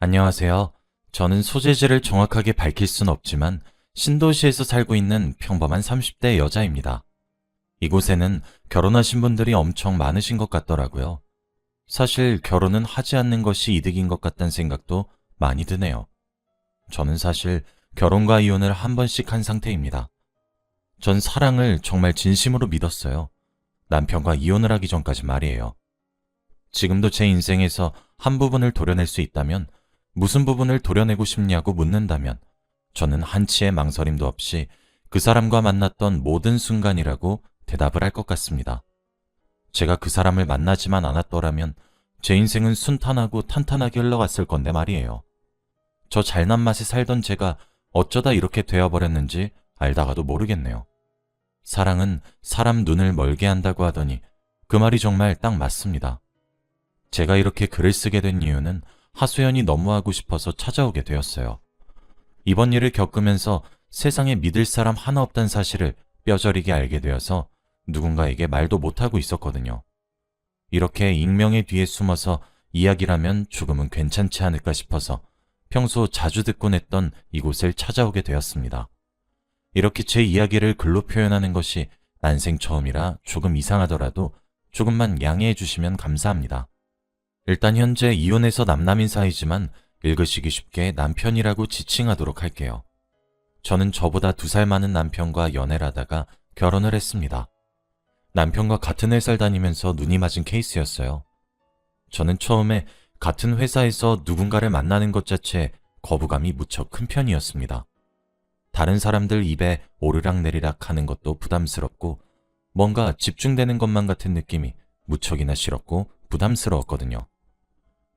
안녕하세요. 저는 소재지를 정확하게 밝힐 순 없지만 신도시에서 살고 있는 평범한 30대 여자입니다. 이곳에는 결혼하신 분들이 엄청 많으신 것 같더라고요. 사실 결혼은 하지 않는 것이 이득인 것 같다는 생각도 많이 드네요. 저는 사실 결혼과 이혼을 한 번씩 한 상태입니다. 전 사랑을 정말 진심으로 믿었어요. 남편과 이혼을 하기 전까지 말이에요. 지금도 제 인생에서 한 부분을 도려낼 수 있다면 무슨 부분을 도려내고 싶냐고 묻는다면 저는 한치의 망설임도 없이 그 사람과 만났던 모든 순간이라고 대답을 할 것 같습니다. 제가 그 사람을 만나지만 않았더라면 제 인생은 순탄하고 탄탄하게 흘러갔을 건데 말이에요. 저 잘난 맛에 살던 제가 어쩌다 이렇게 되어버렸는지 알다가도 모르겠네요. 사랑은 사람 눈을 멀게 한다고 하더니 그 말이 정말 딱 맞습니다. 제가 이렇게 글을 쓰게 된 이유는 하소연이 너무 하고 싶어서 찾아오게 되었어요. 이번 일을 겪으면서 세상에 믿을 사람 하나 없다는 사실을 뼈저리게 알게 되어서 누군가에게 말도 못하고 있었거든요. 이렇게 익명의 뒤에 숨어서 이야기를 하면 조금은 괜찮지 않을까 싶어서 평소 자주 듣곤 했던 이곳을 찾아오게 되었습니다. 이렇게 제 이야기를 글로 표현하는 것이 난생 처음이라 조금 이상하더라도 조금만 양해해 주시면 감사합니다. 일단 현재 이혼해서 남남인 사이지만 읽으시기 쉽게 남편이라고 지칭하도록 할게요. 저는 저보다 2살 많은 남편과 연애를 하다가 결혼을 했습니다. 남편과 같은 회사를 다니면서 눈이 맞은 케이스였어요. 저는 처음에 같은 회사에서 누군가를 만나는 것 자체에 거부감이 무척 큰 편이었습니다. 다른 사람들 입에 오르락내리락 하는 것도 부담스럽고 뭔가 집중되는 것만 같은 느낌이 무척이나 싫었고 부담스러웠거든요.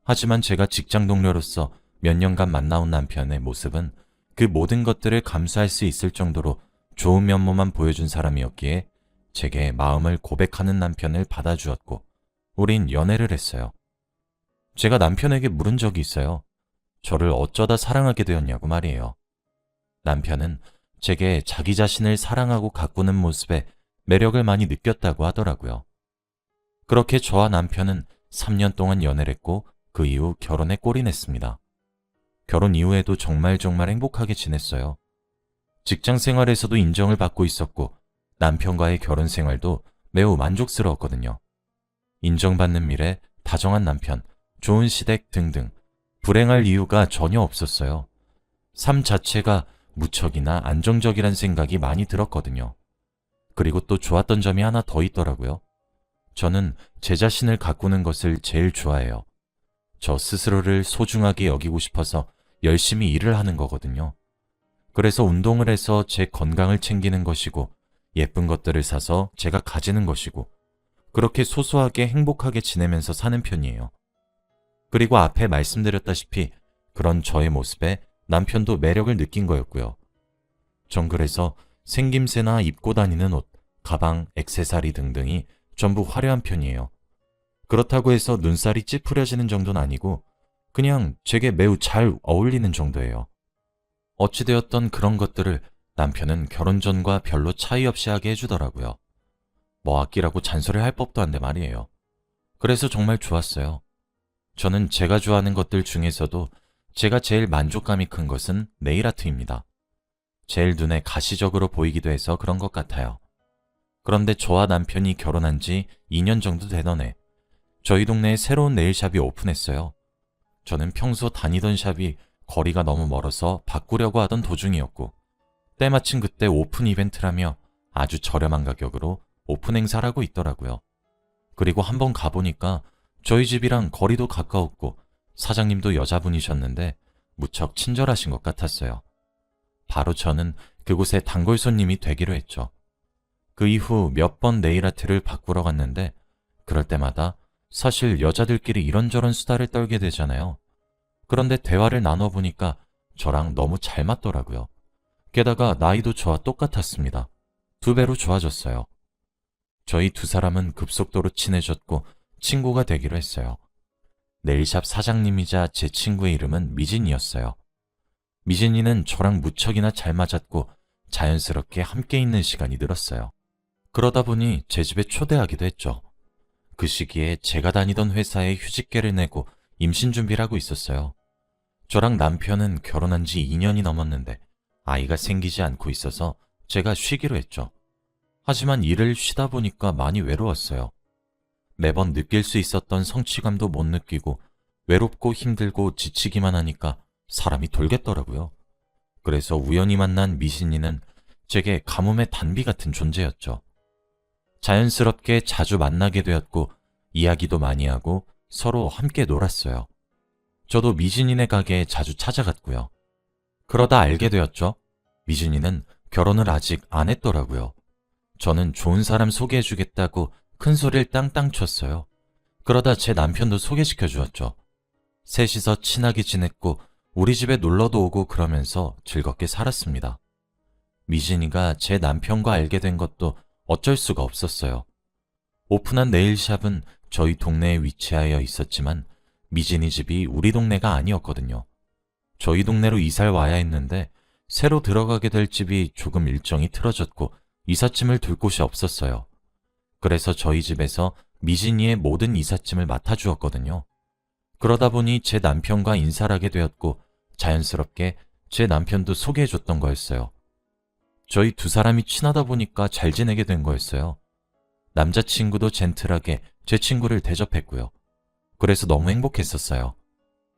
하지만 제가 직장 동료로서 몇 년간 만나온 남편의 모습은 그 모든 것들을 감수할 수 있을 정도로 좋은 면모만 보여준 사람이었기에 제게 마음을 고백하는 남편을 받아주었고 우린 연애를 했어요. 제가 남편에게 물은 적이 있어요. 저를 어쩌다 사랑하게 되었냐고 말이에요. 남편은 제게 자기 자신을 사랑하고 가꾸는 모습에 매력을 많이 느꼈다고 하더라고요. 그렇게 저와 남편은 3년 동안 연애를 했고 그 이후 결혼에 골인했습니다. 결혼 이후에도 정말 행복하게 지냈어요. 직장 생활에서도 인정을 받고 있었고 남편과의 결혼 생활도 매우 만족스러웠거든요. 인정받는 미래, 다정한 남편, 좋은 시댁 등등 불행할 이유가 전혀 없었어요. 삶 자체가 무척이나 안정적이란 생각이 많이 들었거든요. 그리고 또 좋았던 점이 하나 더 있더라고요. 저는 제 자신을 가꾸는 것을 제일 좋아해요. 저 스스로를 소중하게 여기고 싶어서 열심히 일을 하는 거거든요. 그래서 운동을 해서 제 건강을 챙기는 것이고 예쁜 것들을 사서 제가 가지는 것이고 그렇게 소소하게 행복하게 지내면서 사는 편이에요. 그리고 앞에 말씀드렸다시피 그런 저의 모습에 남편도 매력을 느낀 거였고요. 전 그래서 생김새나 입고 다니는 옷, 가방, 액세서리 등등이 전부 화려한 편이에요. 그렇다고 해서 눈살이 찌푸려지는 정도는 아니고 그냥 제게 매우 잘 어울리는 정도예요. 어찌되었던 그런 것들을 남편은 결혼 전과 별로 차이 없이 하게 해주더라고요. 뭐 아끼라고 잔소리할 법도 한데 말이에요. 그래서 정말 좋았어요. 저는 제가 좋아하는 것들 중에서도 제가 제일 만족감이 큰 것은 네일아트입니다. 제일 눈에 가시적으로 보이기도 해서 그런 것 같아요. 그런데 저와 남편이 결혼한 지 2년 정도 되던 해 저희 동네에 새로운 네일샵이 오픈했어요. 저는 평소 다니던 샵이 거리가 너무 멀어서 바꾸려고 하던 도중이었고 때마침 그때 오픈 이벤트라며 아주 저렴한 가격으로 오픈 행사를 하고 있더라고요. 그리고 한번 가보니까 저희 집이랑 거리도 가까웠고 사장님도 여자분이셨는데 무척 친절하신 것 같았어요. 바로 저는 그곳에 단골 손님이 되기로 했죠. 그 이후 몇 번 네일아트를 바꾸러 갔는데 그럴 때마다 사실 여자들끼리 이런저런 수다를 떨게 되잖아요. 그런데 대화를 나눠보니까 저랑 너무 잘 맞더라고요. 게다가 나이도 저와 똑같았습니다. 2배로 좋아졌어요. 저희 2사람은 급속도로 친해졌고 친구가 되기로 했어요. 네일샵 사장님이자 제 친구의 이름은 미진이었어요. 미진이는 저랑 무척이나 잘 맞았고 자연스럽게 함께 있는 시간이 늘었어요. 그러다 보니 제 집에 초대하기도 했죠. 그 시기에 제가 다니던 회사에 휴직계를 내고 임신 준비를 하고 있었어요. 저랑 남편은 결혼한 지 2년이 넘었는데 아이가 생기지 않고 있어서 제가 쉬기로 했죠. 하지만 일을 쉬다 보니까 많이 외로웠어요. 매번 느낄 수 있었던 성취감도 못 느끼고 외롭고 힘들고 지치기만 하니까 사람이 돌겠더라고요. 그래서 우연히 만난 미신이는 제게 가뭄의 단비 같은 존재였죠. 자연스럽게 자주 만나게 되었고 이야기도 많이 하고 서로 함께 놀았어요. 저도 미진이네 가게에 자주 찾아갔고요. 그러다 알게 되었죠. 미진이는 결혼을 아직 안 했더라고요. 저는 좋은 사람 소개해주겠다고 큰 소리를 땅땅 쳤어요. 그러다 제 남편도 소개시켜 주었죠. 셋이서 친하게 지냈고 우리 집에 놀러도 오고 그러면서 즐겁게 살았습니다. 미진이가 제 남편과 알게 된 것도 어쩔 수가 없었어요. 오픈한 네일샵은 저희 동네에 위치하여 있었지만 미진이 집이 우리 동네가 아니었거든요. 저희 동네로 이사를 와야 했는데 새로 들어가게 될 집이 조금 일정이 틀어졌고 이삿짐을 둘 곳이 없었어요. 그래서 저희 집에서 미진이의 모든 이삿짐을 맡아주었거든요. 그러다 보니 제 남편과 인사를 하게 되었고 자연스럽게 제 남편도 소개해줬던 거였어요. 저희 두 사람이 친하다 보니까 잘 지내게 된 거였어요. 남자친구도 젠틀하게 제 친구를 대접했고요. 그래서 너무 행복했었어요.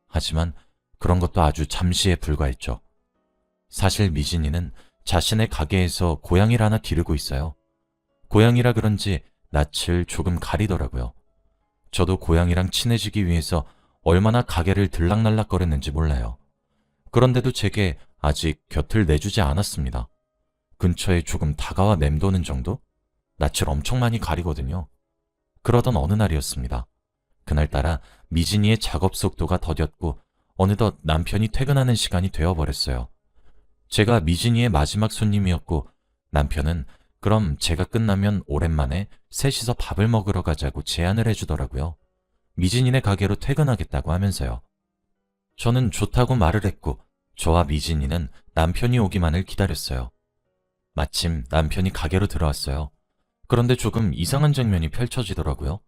하지만 그런 것도 아주 잠시에 불과했죠. 사실 미진이는 자신의 가게에서 고양이를 하나 기르고 있어요. 고양이라 그런지 낯을 조금 가리더라고요. 저도 고양이랑 친해지기 위해서 얼마나 가게를 들락날락거렸는지 몰라요. 그런데도 제게 아직 곁을 내주지 않았습니다. 근처에 조금 다가와 맴도는 정도? 낯을 엄청 많이 가리거든요. 그러던 어느 날이었습니다. 그날따라 미진이의 작업 속도가 더뎠고 어느덧 남편이 퇴근하는 시간이 되어버렸어요. 제가 미진이의 마지막 손님이었고 남편은 그럼 제가 끝나면 오랜만에 셋이서 밥을 먹으러 가자고 제안을 해주더라고요. 미진이네 가게로 퇴근하겠다고 하면서요. 저는 좋다고 말을 했고 저와 미진이는 남편이 오기만을 기다렸어요. 마침 남편이 가게로 들어왔어요. 그런데 조금 이상한 장면이 펼쳐지더라고요.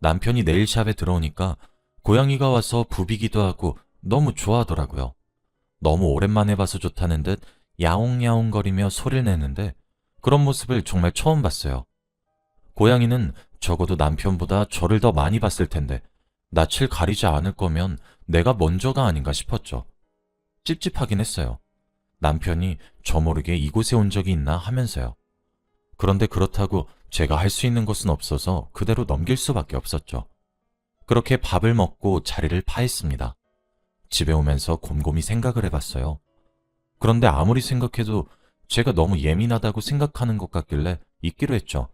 남편이 네일샵에 들어오니까 고양이가 와서 부비기도 하고 너무 좋아하더라고요. 너무 오랜만에 봐서 좋다는 듯 야옹야옹거리며 소리를 내는데 그런 모습을 정말 처음 봤어요. 고양이는 적어도 남편보다 저를 더 많이 봤을 텐데 낯을 가리지 않을 거면 내가 먼저가 아닌가 싶었죠. 찝찝하긴 했어요. 남편이 저 모르게 이곳에 온 적이 있나 하면서요. 그런데 그렇다고 제가 할 수 있는 것은 없어서 그대로 넘길 수밖에 없었죠. 그렇게 밥을 먹고 자리를 파했습니다. 집에 오면서 곰곰이 생각을 해봤어요. 그런데 아무리 생각해도 제가 너무 예민하다고 생각하는 것 같길래 잊기로 했죠.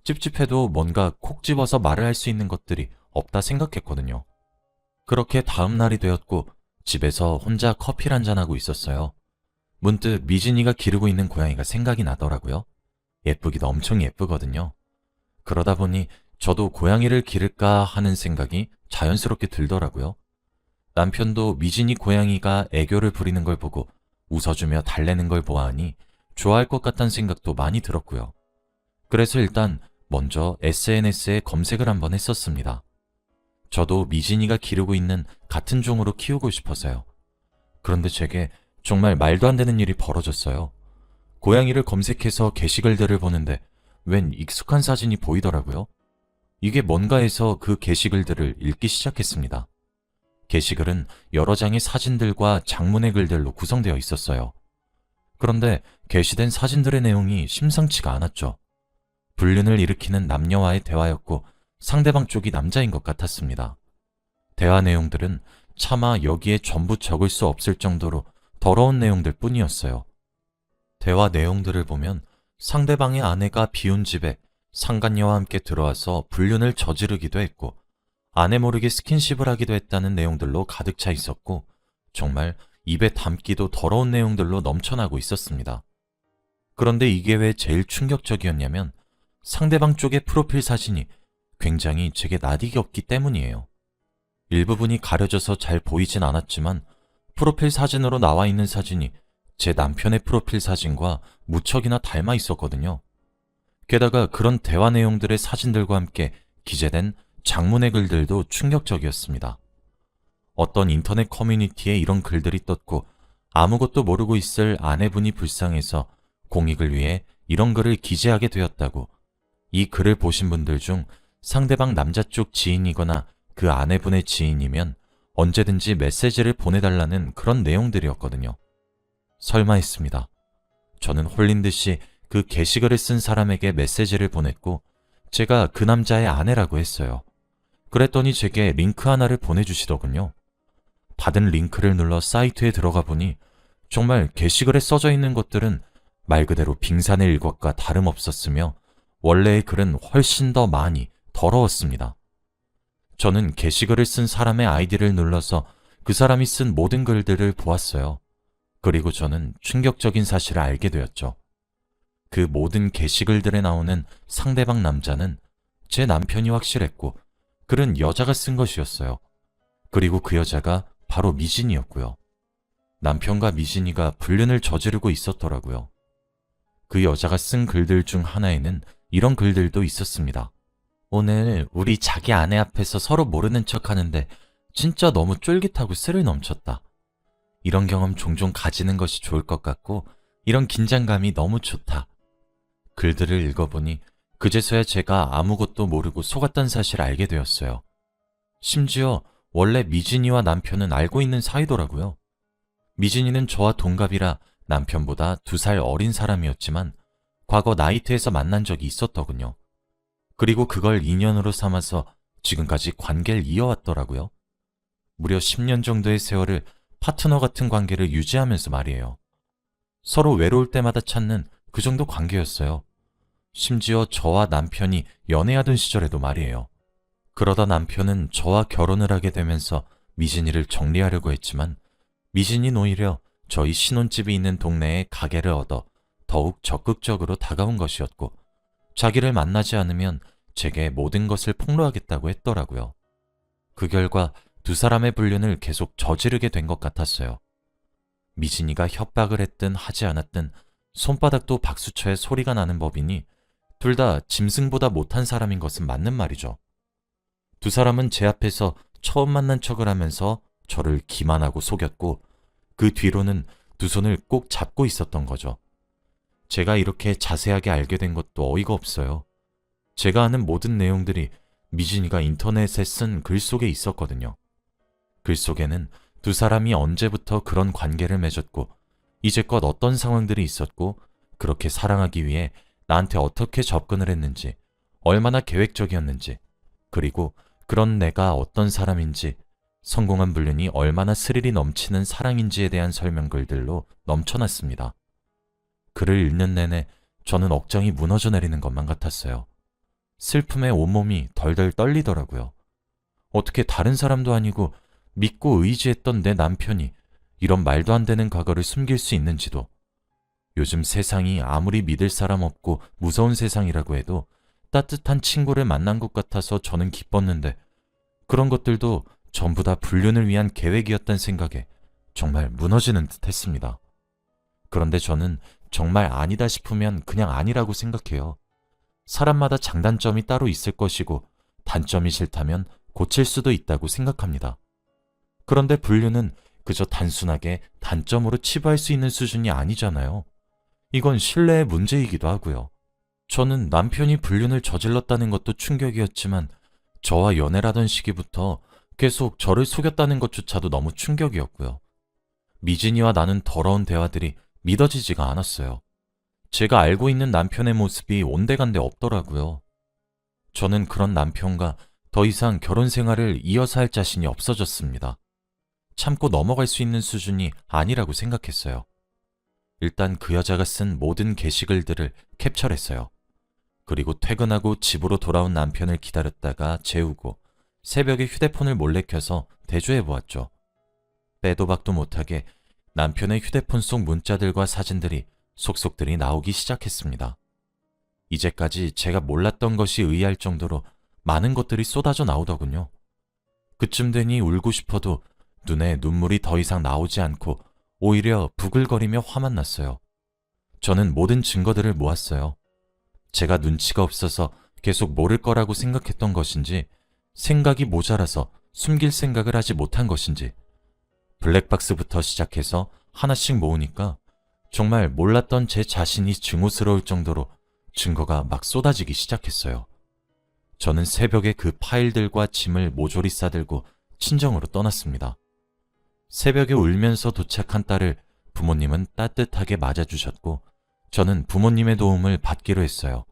찝찝해도 뭔가 콕 집어서 말을 할 수 있는 것들이 없다 생각했거든요. 그렇게 다음 날이 되었고 집에서 혼자 커피를 한잔하고 있었어요. 문득 미진이가 기르고 있는 고양이가 생각이 나더라고요. 예쁘기도 엄청 예쁘거든요. 그러다 보니 저도 고양이를 기를까 하는 생각이 자연스럽게 들더라고요. 남편도 미진이 고양이가 애교를 부리는 걸 보고 웃어주며 달래는 걸 보아하니 좋아할 것 같다는 생각도 많이 들었고요. 그래서 일단 먼저 SNS에 검색을 한번 했었습니다. 저도 미진이가 기르고 있는 같은 종으로 키우고 싶어서요. 그런데 제게 정말 말도 안 되는 일이 벌어졌어요. 고양이를 검색해서 게시글들을 보는데 웬 익숙한 사진이 보이더라고요. 이게 뭔가 해서 그 게시글들을 읽기 시작했습니다. 게시글은 여러 장의 사진들과 장문의 글들로 구성되어 있었어요. 그런데 게시된 사진들의 내용이 심상치가 않았죠. 불륜을 일으키는 남녀와의 대화였고 상대방 쪽이 남자인 것 같았습니다. 대화 내용들은 차마 여기에 전부 적을 수 없을 정도로 더러운 내용들 뿐이었어요. 대화 내용들을 보면 상대방의 아내가 비운 집에 상간녀와 함께 들어와서 불륜을 저지르기도 했고 아내 모르게 스킨십을 하기도 했다는 내용들로 가득 차 있었고 정말 입에 담기도 더러운 내용들로 넘쳐나고 있었습니다. 그런데 이게 왜 제일 충격적이었냐면 상대방 쪽의 프로필 사진이 굉장히 제게 낯익이 없기 때문이에요. 일부분이 가려져서 잘 보이진 않았지만 프로필 사진으로 나와 있는 사진이 제 남편의 프로필 사진과 무척이나 닮아 있었거든요. 게다가 그런 대화 내용들의 사진들과 함께 기재된 장문의 글들도 충격적이었습니다. 어떤 인터넷 커뮤니티에 이런 글들이 떴고 아무것도 모르고 있을 아내분이 불쌍해서 공익을 위해 이런 글을 기재하게 되었다고. 이 글을 보신 분들 중 상대방 남자 쪽 지인이거나 그 아내분의 지인이면 언제든지 메시지를 보내달라는 그런 내용들이었거든요. 설마 했습니다. 저는 홀린 듯이 그 게시글을 쓴 사람에게 메시지를 보냈고 제가 그 남자의 아내라고 했어요. 그랬더니 제게 링크 하나를 보내주시더군요. 받은 링크를 눌러 사이트에 들어가 보니 정말 게시글에 써져 있는 것들은 말 그대로 빙산의 일각과 다름없었으며 원래의 글은 훨씬 더 많이 더러웠습니다. 저는 게시글을 쓴 사람의 아이디를 눌러서 그 사람이 쓴 모든 글들을 보았어요. 그리고 저는 충격적인 사실을 알게 되었죠. 그 모든 게시글들에 나오는 상대방 남자는 제 남편이 확실했고 글은 여자가 쓴 것이었어요. 그리고 그 여자가 바로 미진이었고요. 남편과 미진이가 불륜을 저지르고 있었더라고요. 그 여자가 쓴 글들 중 하나에는 이런 글들도 있었습니다. 오늘 우리 자기 아내 앞에서 서로 모르는 척 하는데 진짜 너무 쫄깃하고 스릴 넘쳤다. 이런 경험 종종 가지는 것이 좋을 것 같고 이런 긴장감이 너무 좋다. 글들을 읽어보니 그제서야 제가 아무것도 모르고 속았던 사실을 알게 되었어요. 심지어 원래 미진이와 남편은 알고 있는 사이더라고요. 미진이는 저와 동갑이라 남편보다 2살 어린 사람이었지만 과거 나이트에서 만난 적이 있었더군요. 그리고 그걸 인연으로 삼아서 지금까지 관계를 이어왔더라고요. 무려 10년 정도의 세월을 파트너 같은 관계를 유지하면서 말이에요. 서로 외로울 때마다 찾는 그 정도 관계였어요. 심지어 저와 남편이 연애하던 시절에도 말이에요. 그러다 남편은 저와 결혼을 하게 되면서 미진이를 정리하려고 했지만 미진이는 오히려 저희 신혼집이 있는 동네에 가게를 얻어 더욱 적극적으로 다가온 것이었고 자기를 만나지 않으면 제게 모든 것을 폭로하겠다고 했더라고요. 그 결과 2사람의 불륜을 계속 저지르게 된 것 같았어요. 미진이가 협박을 했든 하지 않았든 손바닥도 박수쳐야 소리가 나는 법이니 둘 다 짐승보다 못한 사람인 것은 맞는 말이죠. 2사람은 제 앞에서 처음 만난 척을 하면서 저를 기만하고 속였고 그 뒤로는 2손을 꼭 잡고 있었던 거죠. 제가 이렇게 자세하게 알게 된 것도 어이가 없어요. 제가 아는 모든 내용들이 미진이가 인터넷에 쓴 글 속에 있었거든요. 글 속에는 2사람이 언제부터 그런 관계를 맺었고 이제껏 어떤 상황들이 있었고 그렇게 사랑하기 위해 나한테 어떻게 접근을 했는지 얼마나 계획적이었는지 그리고 그런 내가 어떤 사람인지 성공한 불륜이 얼마나 스릴이 넘치는 사랑인지에 대한 설명글들로 넘쳐났습니다. 글을 읽는 내내 저는 억장이 무너져 내리는 것만 같았어요. 슬픔에 온몸이 덜덜 떨리더라고요. 어떻게 다른 사람도 아니고 믿고 의지했던 내 남편이 이런 말도 안 되는 과거를 숨길 수 있는지도. 요즘 세상이 아무리 믿을 사람 없고 무서운 세상이라고 해도 따뜻한 친구를 만난 것 같아서 저는 기뻤는데 그런 것들도 전부 다 불륜을 위한 계획이었다는 생각에 정말 무너지는 듯 했습니다. 그런데 저는 정말 아니다 싶으면 그냥 아니라고 생각해요. 사람마다 장단점이 따로 있을 것이고 단점이 싫다면 고칠 수도 있다고 생각합니다. 그런데 불륜은 그저 단순하게 단점으로 치부할 수 있는 수준이 아니잖아요. 이건 신뢰의 문제이기도 하고요. 저는 남편이 불륜을 저질렀다는 것도 충격이었지만 저와 연애를 하던 시기부터 계속 저를 속였다는 것조차도 너무 충격이었고요. 미진이와 나눈 더러운 대화들이 믿어지지가 않았어요. 제가 알고 있는 남편의 모습이 온데간데 없더라고요. 저는 그런 남편과 더 이상 결혼 생활을 이어서 할 자신이 없어졌습니다. 참고 넘어갈 수 있는 수준이 아니라고 생각했어요. 일단 그 여자가 쓴 모든 게시글들을 캡처를 했어요. 그리고 퇴근하고 집으로 돌아온 남편을 기다렸다가 재우고 새벽에 휴대폰을 몰래 켜서 대조해보았죠. 빼도 박도 못하게 남편의 휴대폰 속 문자들과 사진들이 속속들이 나오기 시작했습니다. 이제까지 제가 몰랐던 것이 의아할 정도로 많은 것들이 쏟아져 나오더군요. 그쯤 되니 울고 싶어도 눈에 눈물이 더 이상 나오지 않고 오히려 부글거리며 화만 났어요. 저는 모든 증거들을 모았어요. 제가 눈치가 없어서 계속 모를 거라고 생각했던 것인지 생각이 모자라서 숨길 생각을 하지 못한 것인지 블랙박스부터 시작해서 하나씩 모으니까 정말 몰랐던 제 자신이 증오스러울 정도로 증거가 막 쏟아지기 시작했어요. 저는 새벽에 그 파일들과 짐을 모조리 싸들고 친정으로 떠났습니다. 새벽에 울면서 도착한 딸을 부모님은 따뜻하게 맞아주셨고 저는 부모님의 도움을 받기로 했어요.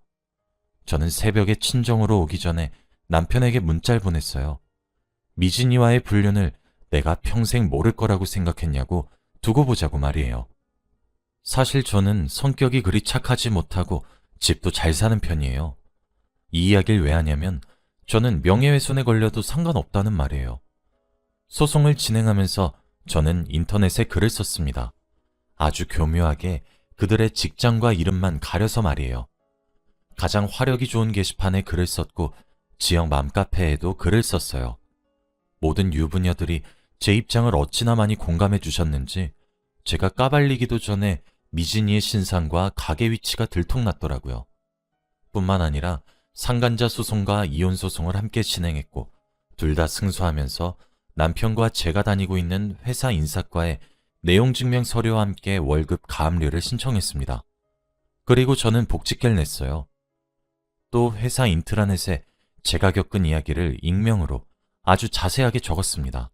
저는 새벽에 친정으로 오기 전에 남편에게 문자를 보냈어요. 미진이와의 불륜을 내가 평생 모를 거라고 생각했냐고 두고 보자고 말이에요. 사실 저는 성격이 그리 착하지 못하고 집도 잘 사는 편이에요. 이 이야기를 왜 하냐면 저는 명예훼손에 걸려도 상관없다는 말이에요. 소송을 진행하면서 저는 인터넷에 글을 썼습니다. 아주 교묘하게 그들의 직장과 이름만 가려서 말이에요. 가장 화력이 좋은 게시판에 글을 썼고 지역 맘카페에도 글을 썼어요. 모든 유부녀들이 제 입장을 어찌나 많이 공감해 주셨는지 제가 까발리기도 전에 미진이의 신상과 가게 위치가 들통났더라고요. 뿐만 아니라 상간자 소송과 이혼 소송을 함께 진행했고 둘 다 승소하면서 남편과 제가 다니고 있는 회사 인사과에 내용 증명 서류와 함께 월급 가압류를 신청했습니다. 그리고 저는 복직계를 냈어요. 또 회사 인트라넷에 제가 겪은 이야기를 익명으로 아주 자세하게 적었습니다.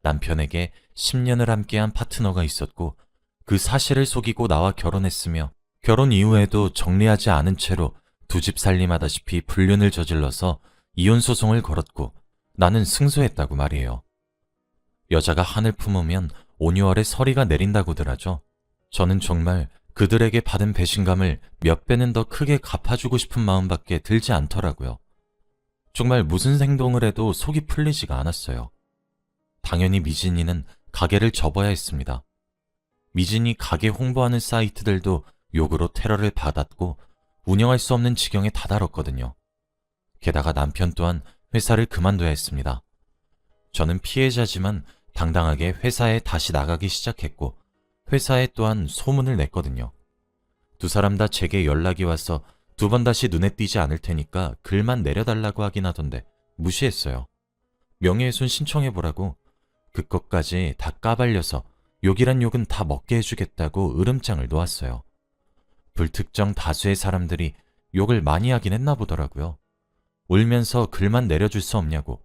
남편에게 10년을 함께한 파트너가 있었고 그 사실을 속이고 나와 결혼했으며 결혼 이후에도 정리하지 않은 채로 두 집 살림하다시피 불륜을 저질러서 이혼 소송을 걸었고 나는 승소했다고 말이에요. 여자가 한을 품으면 온유월에 서리가 내린다고들 하죠. 저는 정말 그들에게 받은 배신감을 몇 배는 더 크게 갚아주고 싶은 마음밖에 들지 않더라고요. 정말 무슨 행동을 해도 속이 풀리지가 않았어요. 당연히 미진이는 가게를 접어야 했습니다. 미진이 가게 홍보하는 사이트들도 욕으로 테러를 받았고 운영할 수 없는 지경에 다다랐거든요. 게다가 남편 또한 회사를 그만둬야 했습니다. 저는 피해자지만 당당하게 회사에 다시 나가기 시작했고 회사에 또한 소문을 냈거든요. 두 사람 다 제게 연락이 와서 두 번 다시 눈에 띄지 않을 테니까 글만 내려달라고 하긴 하던데 무시했어요. 명예훼손 신청해보라고 그것까지 다 까발려서 욕이란 욕은 다 먹게 해주겠다고 으름장을 놓았어요. 불특정 다수의 사람들이 욕을 많이 하긴 했나 보더라고요. 울면서 글만 내려줄 수 없냐고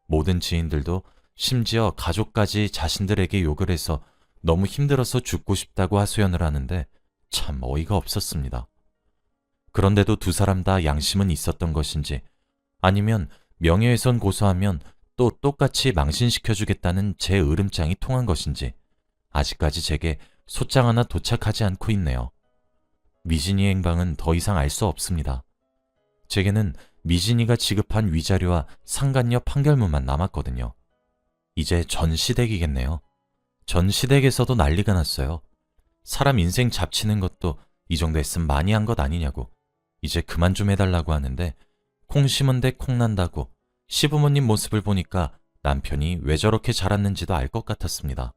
모든 지인들도 심지어 가족까지 자신들에게 욕을 해서 너무 힘들어서 죽고 싶다고 하소연을 하는데 참 어이가 없었습니다. 그런데도 두 사람 다 양심은 있었던 것인지 아니면 명예훼손 고소하면 또 똑같이 망신시켜주겠다는 제 으름장이 통한 것인지 아직까지 제게 소장 하나 도착하지 않고 있네요. 미진이의 행방은 더 이상 알 수 없습니다. 제게는 미진이가 지급한 위자료와 상간녀 판결문만 남았거든요. 이제 전시댁이겠네요. 전시댁에서도 난리가 났어요. 사람 인생 잡치는 것도 이 정도 했으면 많이 한 것 아니냐고 이제 그만 좀 해달라고 하는데 콩 심은 데 콩 난다고 시부모님 모습을 보니까 남편이 왜 저렇게 자랐는지도 알 것 같았습니다.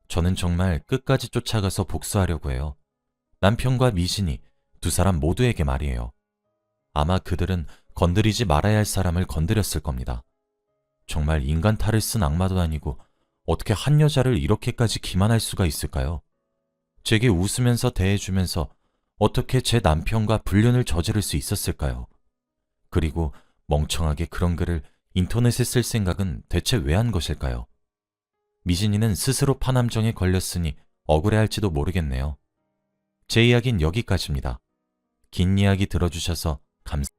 저는 정말 끝까지 쫓아가서 복수하려고 해요. 남편과 미진이 두 사람 모두에게 말이에요. 아마 그들은 건드리지 말아야 할 사람을 건드렸을 겁니다. 정말 인간 탈을 쓴 악마도 아니고 어떻게 한 여자를 이렇게까지 기만할 수가 있을까요? 제게 웃으면서 대해주면서 어떻게 제 남편과 불륜을 저지를 수 있었을까요? 그리고 멍청하게 그런 글을 인터넷에 쓸 생각은 대체 왜 한 것일까요? 미진이는 스스로 파남정에 걸렸으니 억울해할지도 모르겠네요. 제 이야기는 여기까지입니다. 긴 이야기 들어주셔서 감사합니다.